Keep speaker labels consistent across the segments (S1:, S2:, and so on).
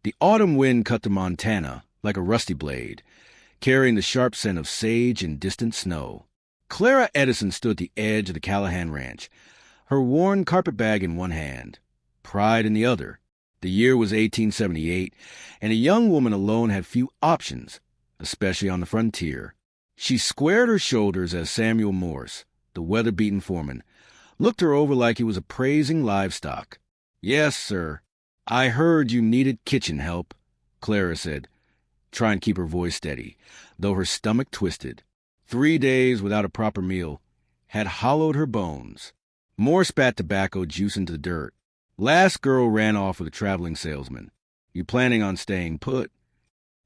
S1: The autumn wind cut to Montana like a rusty blade, carrying the sharp scent of sage and distant snow. Clara Edison stood at the edge of the Callahan Ranch, her worn carpetbag in one hand, pride in the other. The year was 1878, and a young woman alone had few options, especially on the frontier. She squared her shoulders as Samuel Morse, the weather-beaten foreman, looked her over like he was appraising livestock. "Yes, sir. I heard you needed kitchen help," Clara said, trying to keep her voice steady, though her stomach twisted. 3 days without a proper meal had hollowed her bones. Morse spat tobacco juice into the dirt. "Last girl ran off with a traveling salesman. You planning on staying put?"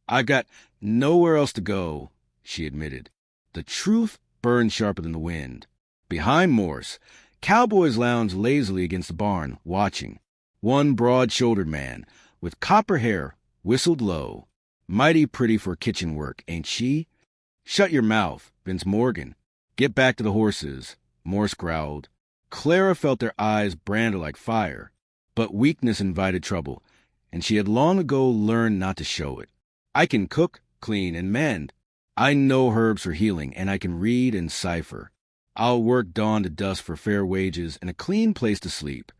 S1: "I got nowhere else to go," she admitted. The truth burned sharper than the wind. Behind Morse, cowboys lounged lazily against the barn, watching. One broad-shouldered man, with copper hair, whistled low. "Mighty pretty for kitchen work, ain't she?" "Shut your mouth, Vince Morgan. Get back to the horses," Morse growled. Clara felt their eyes brand her like fire. But weakness invited trouble, and she had long ago learned not to show it. "I can cook, clean, and mend. I know herbs for healing, and I can read and cipher. I'll work dawn to dusk for fair wages and a clean place to sleep."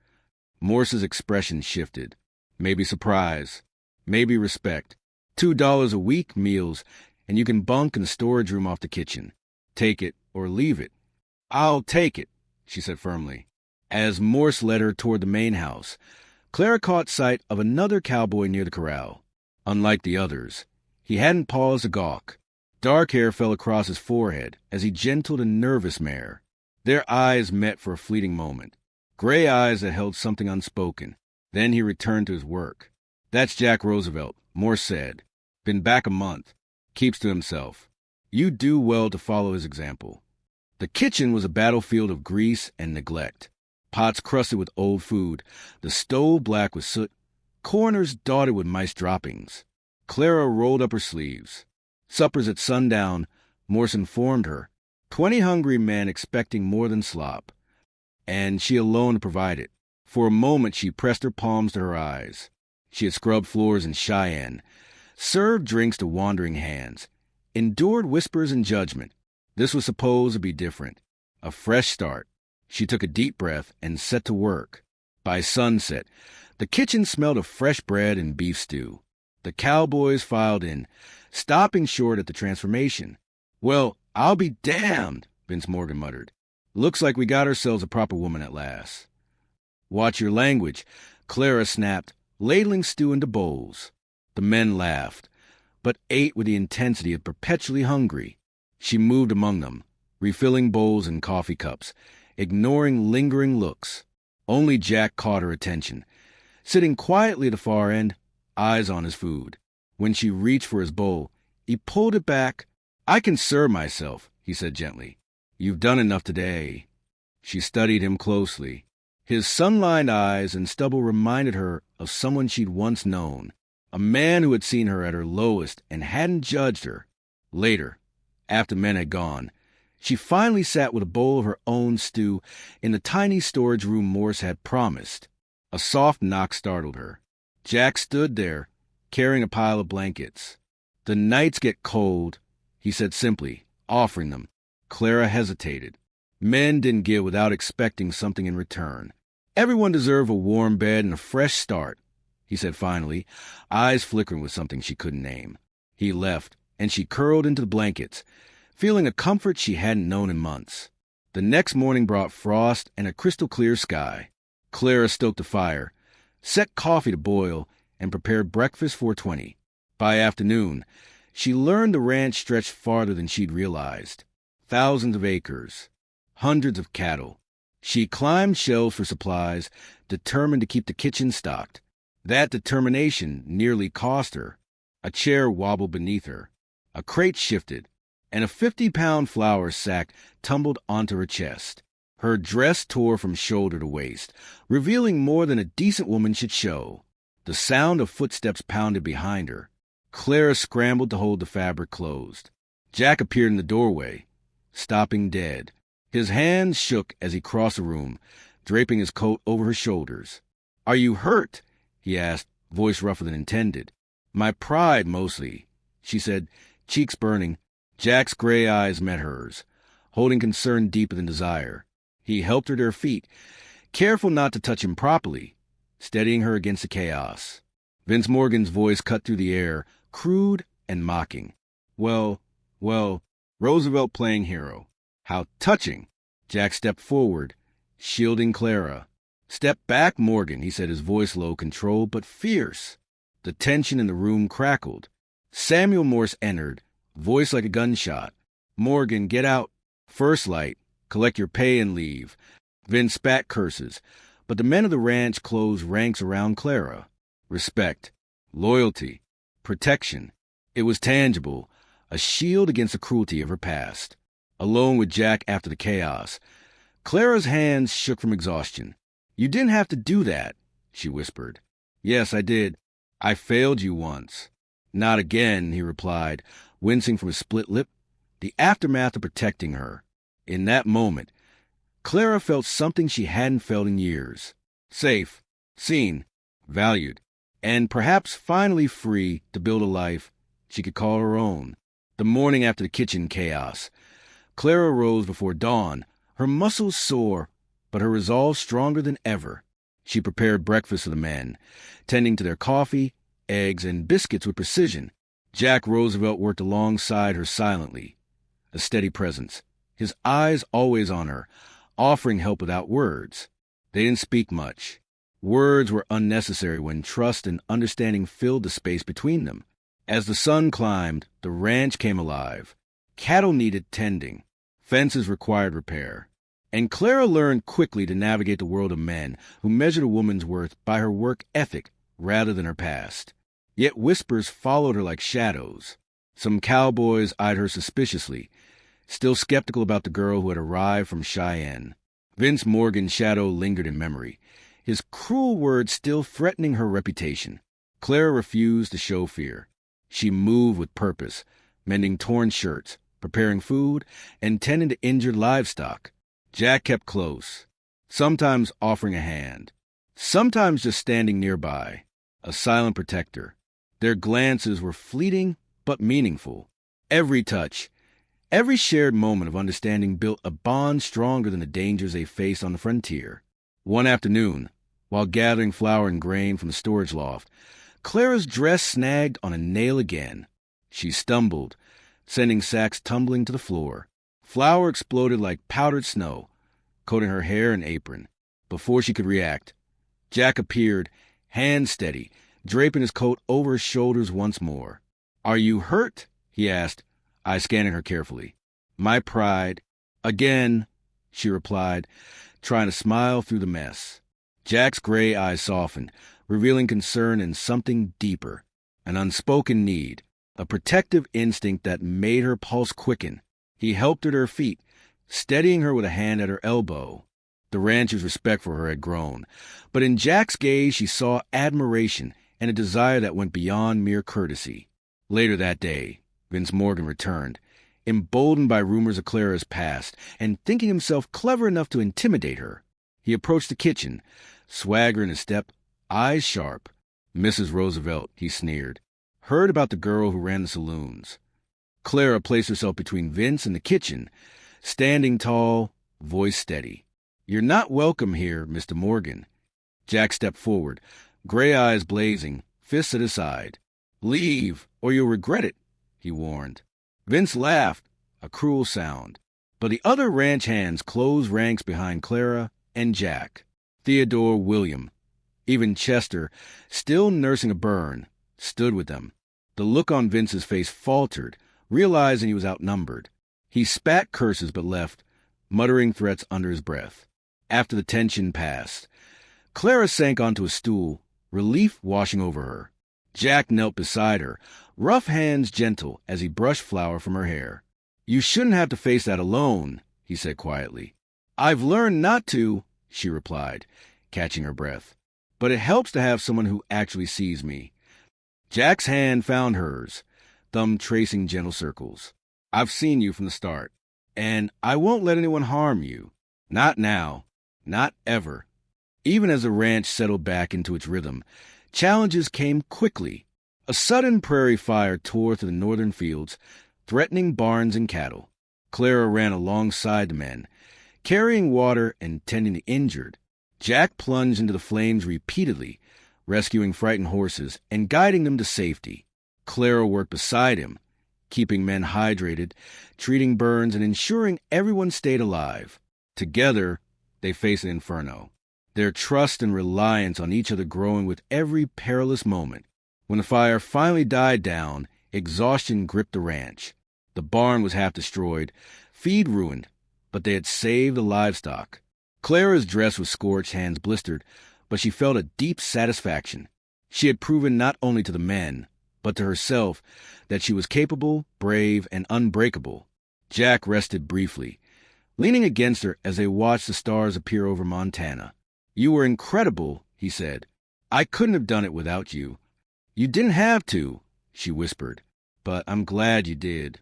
S1: Morse's expression shifted. Maybe surprise, maybe respect. $2 a week, meals, and you can bunk in the storage room off the kitchen. Take it or leave it. "I'll take it," she said firmly. As Morse led her toward the main house, Clara caught sight of another cowboy near the corral. Unlike the others, he hadn't paused to gawk. Dark hair fell across his forehead as he gentled a nervous mare. Their eyes met for a fleeting moment, gray eyes that held something unspoken. Then he returned to his work. "That's Jack Roosevelt," Morse said. "Been back a month. Keeps to himself. You do well to follow his example." The kitchen was a battlefield of grease and neglect. Pots crusted with old food, the stove black with soot, corners dotted with mice droppings. Clara rolled up her sleeves. Supper's at sundown, Morse informed her. 20 hungry men expecting more than slop. And she alone to provide it. For a moment she pressed her palms to her eyes. She had scrubbed floors in Cheyenne, served drinks to wandering hands, endured whispers and judgment. This was supposed to be different. A fresh start. She took a deep breath and set to work. By sunset, the kitchen smelled of fresh bread and beef stew. The cowboys filed in, stopping short at the transformation. "Well, I'll be damned," Vince Morgan muttered. "Looks like we got ourselves a proper woman at last." "Watch your language," Clara snapped, ladling stew into bowls. The men laughed, but ate with the intensity of perpetually hungry. She moved among them, refilling bowls and coffee cups, ignoring lingering looks. Only Jack caught her attention, sitting quietly at the far end, eyes on his food. When she reached for his bowl, he pulled it back. "I can serve myself," he said gently. "You've done enough today." She studied him closely. His sun-lined eyes and stubble reminded her of someone she'd once known, a man who had seen her at her lowest and hadn't judged her. Later, after men had gone, she finally sat with a bowl of her own stew in the tiny storage room Morse had promised. A soft knock startled her. Jack stood there, carrying a pile of blankets. "The nights get cold," he said simply, offering them. Clara hesitated. Men didn't give without expecting something in return. "Everyone deserved a warm bed and a fresh start," he said finally, eyes flickering with something she couldn't name. He left, and she curled into the blankets, feeling a comfort she hadn't known in months. The next morning brought frost and a crystal-clear sky. Clara stoked the fire, set coffee to boil, and prepared breakfast for 20. By afternoon, she learned the ranch stretched farther than she'd realized. Thousands of acres, hundreds of cattle. She climbed shelves for supplies, determined to keep the kitchen stocked. That determination nearly cost her. A chair wobbled beneath her. A crate shifted, and a 50-pound flour sack tumbled onto her chest. Her dress tore from shoulder to waist, revealing more than a decent woman should show. The sound of footsteps pounded behind her. Clara scrambled to hold the fabric closed. Jack appeared in the doorway, stopping dead. His hands shook as he crossed the room, draping his coat over her shoulders. "Are you hurt?" he asked, voice rougher than intended. My pride, mostly, she said, cheeks burning. Jack's gray eyes met hers, holding concern deeper than desire. He helped her to her feet, careful not to touch him properly, steadying her against the chaos. Vince Morgan's voice cut through the air, crude and mocking. Well, Roosevelt playing hero. How touching! Jack stepped forward, shielding Clara. Step back, Morgan, he said, his voice low, controlled but fierce. The tension in the room crackled. Samuel Morse entered, voice like a gunshot. Morgan, get out. First light. Collect your pay and leave. Vince spat curses, but the men of the ranch closed ranks around Clara. Respect, loyalty, protection. It was tangible, a shield against the cruelty of her past. Alone with Jack after the chaos, Clara's hands shook from exhaustion. You didn't have to do that, she whispered. Yes, I did. I failed you once. Not again, he replied, wincing from his split lip, the aftermath of protecting her. In that moment, Clara felt something she hadn't felt in years. Safe, seen, valued, and perhaps finally free to build a life she could call her own. The morning after the kitchen chaos, Clara rose before dawn, her muscles sore, but her resolve stronger than ever. She prepared breakfast for the men, tending to their coffee, eggs, and biscuits with precision. Jack Roosevelt worked alongside her silently, a steady presence, his eyes always on her, offering help without words. They didn't speak much. Words were unnecessary when trust and understanding filled the space between them. As the sun climbed, the ranch came alive. Cattle needed tending. Fences required repair. And Clara learned quickly to navigate the world of men who measured a woman's worth by her work ethic rather than her past. Yet whispers followed her like shadows. Some cowboys eyed her suspiciously, still skeptical about the girl who had arrived from Cheyenne. Vince Morgan's shadow lingered in memory, his cruel words still threatening her reputation. Clara refused to show fear. She moved with purpose, mending torn shirts, preparing food, and tending to injured livestock. Jack kept close, sometimes offering a hand, sometimes just standing nearby, a silent protector. Their glances were fleeting but meaningful. Every touch, every shared moment of understanding built a bond stronger than the dangers they faced on the frontier. One afternoon, while gathering flour and grain from the storage loft, Clara's dress snagged on a nail again. She stumbled, sending sacks tumbling to the floor. Flour exploded like powdered snow, coating her hair and apron. Before she could react, Jack appeared, hand steady, draping his coat over his shoulders once more. Are you hurt? He asked, eyes scanning her carefully. My pride. Again, she replied, trying to smile through the mess. Jack's gray eyes softened, revealing concern and something deeper, an unspoken need, a protective instinct that made her pulse quicken. He helped her to her feet, steadying her with a hand at her elbow. The rancher's respect for her had grown, but in Jack's gaze she saw admiration and a desire that went beyond mere courtesy. Later that day, Vince Morgan returned, emboldened by rumors of Clara's past and thinking himself clever enough to intimidate her. He approached the kitchen, swagger in his step, eyes sharp. Mrs. Roosevelt, he sneered, heard about the girl who ran the saloons. Clara placed herself between Vince and the kitchen, standing tall, voice steady. You're not welcome here, Mr. Morgan. Jack stepped forward, gray eyes blazing, fists at his side. Leave, or you'll regret it, he warned. Vince laughed, a cruel sound. But the other ranch hands closed ranks behind Clara and Jack. Theodore, William, even Chester, still nursing a burn, stood with them. The look on Vince's face faltered, realizing he was outnumbered. He spat curses but left, muttering threats under his breath. After the tension passed, Clara sank onto a stool, relief washing over her. Jack knelt beside her, rough hands gentle as he brushed flour from her hair. You shouldn't have to face that alone, he said quietly. I've learned not to, she replied, catching her breath. But it helps to have someone who actually sees me. Jack's hand found hers, thumb tracing gentle circles. I've seen you from the start, and I won't let anyone harm you. Not now. Not ever. Even as the ranch settled back into its rhythm, Challenges came quickly. A sudden prairie fire tore through the northern fields, threatening barns and cattle. Clara ran alongside the men, carrying water and tending the injured. Jack plunged into the flames repeatedly, rescuing frightened horses and guiding them to safety. Clara worked beside him, keeping men hydrated, treating burns, and ensuring everyone stayed alive. Together, they faced an inferno, their trust and reliance on each other growing with every perilous moment. When the fire finally died down, exhaustion gripped the ranch. The barn was half destroyed, feed ruined, but they had saved the livestock. Clara's dress was scorched, hands blistered, but she felt a deep satisfaction. She had proven not only to the men, but to herself, that she was capable, brave, and unbreakable. Jack rested briefly, leaning against her as they watched the stars appear over Montana. "You were incredible," he said. "I couldn't have done it without you." "You didn't have to," she whispered, "but I'm glad you did."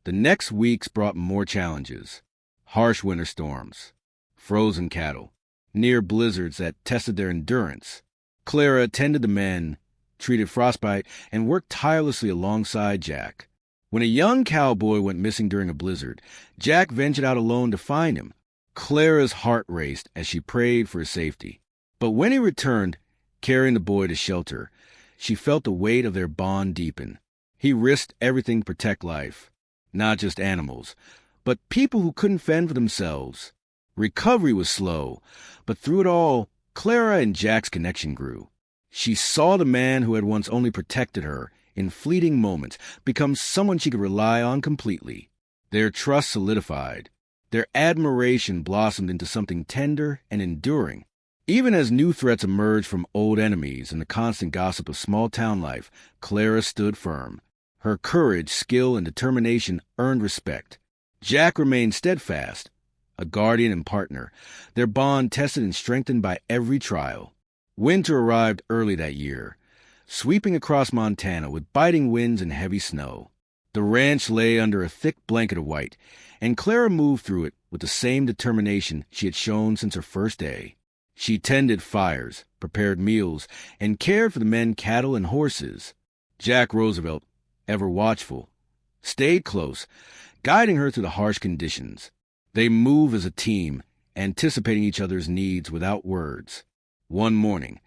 S1: The next weeks brought more challenges. Harsh winter storms, frozen cattle, near blizzards that tested their endurance. Clara tended the men, treated frostbite, and worked tirelessly alongside Jack. When a young cowboy went missing during a blizzard, Jack ventured out alone to find him. Clara's heart raced as she prayed for his safety. But when he returned, carrying the boy to shelter, she felt the weight of their bond deepen. He risked everything to protect life, not just animals, but people who couldn't fend for themselves. Recovery was slow, but through it all, Clara and Jack's connection grew. She saw the man who had once only protected her in fleeting moments become someone she could rely on completely. Their trust solidified. Their admiration blossomed into something tender and enduring. Even as new threats emerged from old enemies and the constant gossip of small-town life, Clara stood firm. Her courage, skill, and determination earned respect. Jack remained steadfast, a guardian and partner, their bond tested and strengthened by every trial. Winter arrived early that year, sweeping across Montana with biting winds and heavy snow. The ranch lay under a thick blanket of white, and Clara moved through it with the same determination she had shown since her first day. She tended fires, prepared meals, and cared for the men, cattle, and horses. Jack Roosevelt, ever watchful, stayed close, guiding her through the harsh conditions. They moved as a team, anticipating each other's needs without words. One morning,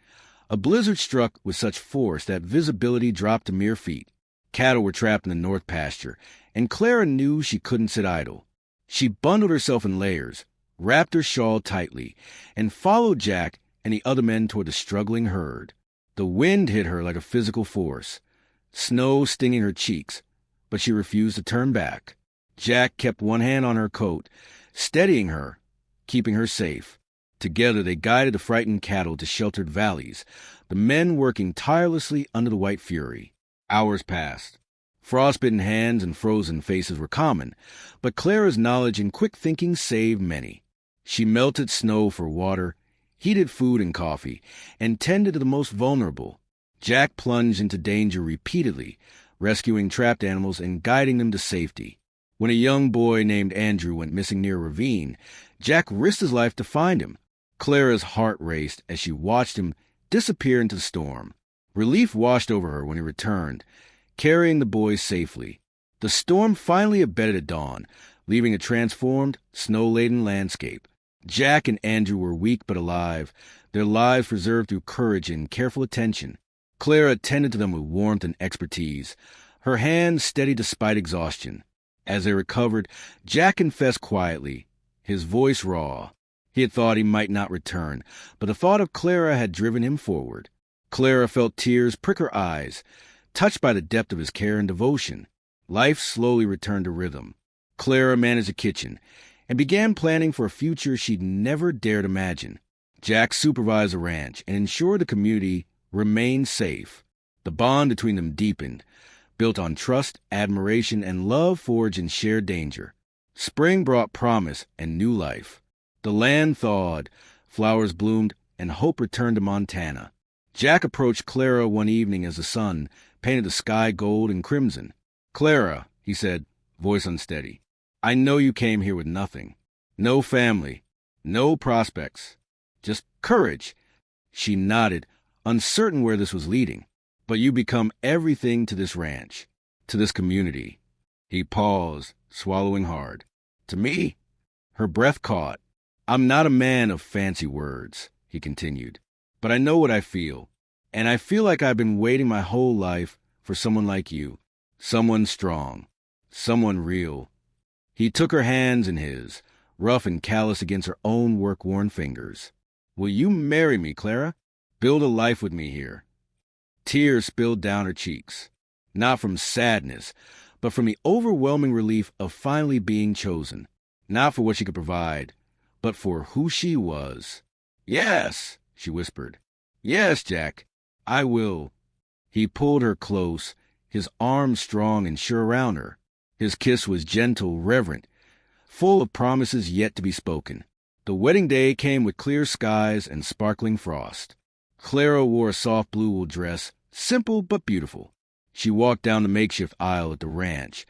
S1: a blizzard struck with such force that visibility dropped to mere feet. Cattle were trapped in the north pasture, and Clara knew she couldn't sit idle. She bundled herself in layers, wrapped her shawl tightly, and followed Jack and the other men toward the struggling herd. The wind hit her like a physical force, snow stinging her cheeks, but she refused to turn back. Jack kept one hand on her coat, steadying her, keeping her safe. Together they guided the frightened cattle to sheltered valleys, the men working tirelessly under the white fury. Hours passed. Frostbitten hands and frozen faces were common, but Clara's knowledge and quick thinking saved many. She melted snow for water, heated food and coffee, and tended to the most vulnerable. Jack plunged into danger repeatedly, rescuing trapped animals and guiding them to safety. When a young boy named Andrew went missing near a ravine, Jack risked his life to find him. Clara's heart raced as she watched him disappear into the storm. Relief washed over her when he returned, carrying the boy safely. The storm finally abated at dawn, leaving a transformed, snow-laden landscape. Jack and Andrew were weak but alive, their lives preserved through courage and careful attention. Clara tended to them with warmth and expertise, her hands steady despite exhaustion. As they recovered, Jack confessed quietly, his voice raw. He had thought he might not return, but the thought of Clara had driven him forward. Clara felt tears prick her eyes, touched by the depth of his care and devotion. Life slowly returned to rhythm. Clara managed the kitchen and began planning for a future she'd never dared imagine. Jack supervised the ranch and ensured the community remained safe. The bond between them deepened, built on trust, admiration, and love forged in shared danger. Spring brought promise and new life. The land thawed, flowers bloomed, and hope returned to Montana. Jack approached Clara one evening as the sun painted the sky gold and crimson. "Clara," he said, voice unsteady, "I know you came here with nothing. No family, no prospects, just courage." She nodded, uncertain where this was leading. But you become everything to this ranch, to this community. He paused, swallowing hard. To me? Her breath caught. I'm not a man of fancy words, he continued, but I know what I feel. And I feel like I've been waiting my whole life for someone like you. Someone strong. Someone real. He took her hands in his, rough and callous against her own work-worn fingers. Will you marry me, Clara? Build a life with me here. Tears spilled down her cheeks, not from sadness, but from the overwhelming relief of finally being chosen, not for what she could provide, but for who she was. Yes, she whispered. Yes, Jack, I will. He pulled her close, his arms strong and sure around her. His kiss was gentle, reverent, full of promises yet to be spoken. The wedding day came with clear skies and sparkling frost. Clara wore a soft blue wool dress, simple but beautiful. She walked down the makeshift aisle at the ranch,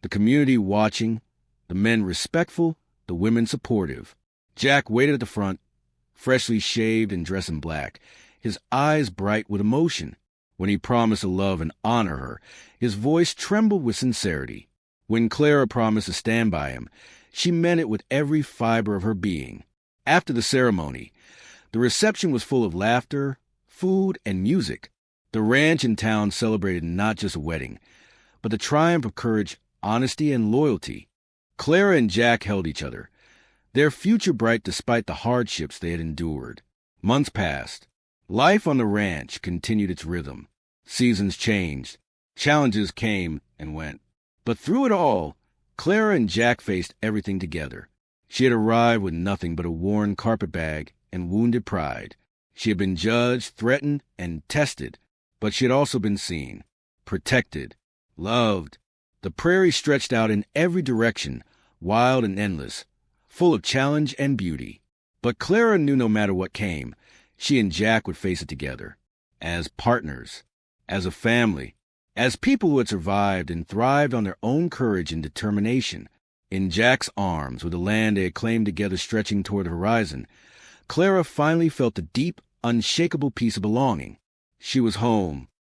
S1: the community watching, the men respectful, the women supportive. Jack waited at the front, freshly shaved and dressed in black, his eyes bright with emotion. When he promised to love and honor her, his voice trembled with sincerity. When Clara promised to stand by him, she meant it with every fiber of her being. After the ceremony, the reception was full of laughter, food, and music. The ranch and town celebrated not just a wedding, but the triumph of courage, honesty, and loyalty. Clara and Jack held each other, their future bright despite the hardships they had endured. Months passed. Life on the ranch continued its rhythm. Seasons changed. Challenges came and went. But through it all, Clara and Jack faced everything together. She had arrived with nothing but a worn carpetbag and wounded pride. She had been judged, threatened, and tested, but she had also been seen, protected, loved. The prairie stretched out in every direction, wild and endless, full of challenge and beauty. But Clara knew no matter what came, she and Jack would face it together, as partners, as a family, as people who had survived and thrived on their own courage and determination. In Jack's arms, with the land they had claimed together stretching toward the horizon, Clara finally felt the deep, unshakable peace of belonging. She was home,